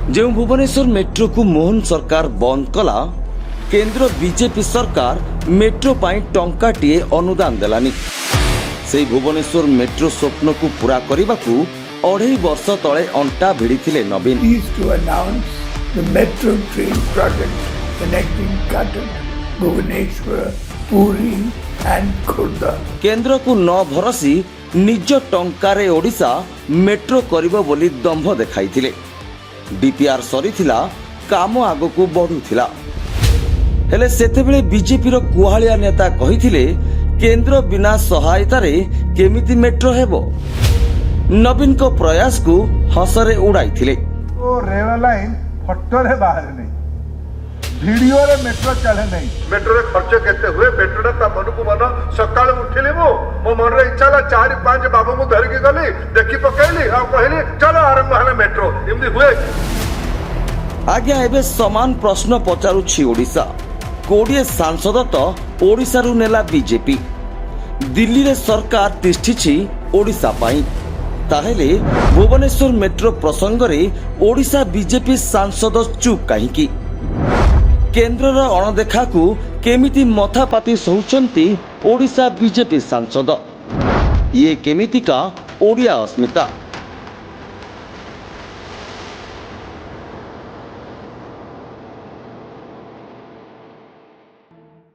जो भुवनेश्वर मेट्रो को मोहन सरकार बंद कला केंद्र बीजेपी सरकार मेट्रो पाई टंकाटीए अनुदान देलानी। से भुवनेश्वर मेट्रो स्वप्न को पूरा करने को 2.5 वर्ष तले अंटा भिड़ी नवीन। To announce the metro train project connecting Cuttack, Bhubaneswar, Puri and Khurda. केंद्र को न भरसी निज टंकारे ओडिशा मेट्रो करिबो बोली दंभ देखाइथिले। डीपीआर सरीथिला काम आगकू बढ़ुथिला। हेले सेतेबेले बीजेपी रो कुहालिया नेता कहिथिले केंद्र बिना सहायता रे केमिति मेट्रो हेबो। नवीन को प्रयास को हसरे उड़ाइथिले। तो रेल लाइन फोटो रे बाहर नहीं, वीडियो रे मेट्रो चले नहीं। मेट्रो रे खर्च केते हुए मेट्रो ता मन को मन सकाळ उठिले मो मन रे इच्छा ला 4-5 बाबू मु धर के गली देखि पकैली आ कहली चलो आरंभ हले मेट्रो इमदी हुए। आज्ञा एबे समान प्रश्न पचारुछि ओडिशा। 20 सांसद तो ओडिशा रु नेला बीजेपी। दिल्ली रे सरकार तिष्ठिछि ओडिशा पाई। ताहेले भुवनेश्वर मेट्रो प्रसंग रे ओडिशा बीजेपी सांसद चुप काहीकि? केंद्र अणदेखा को केमिति मथापाती सहुचंती ओडिशा बीजेपी सांसद? ये केमितिका ओडिया अस्मिता?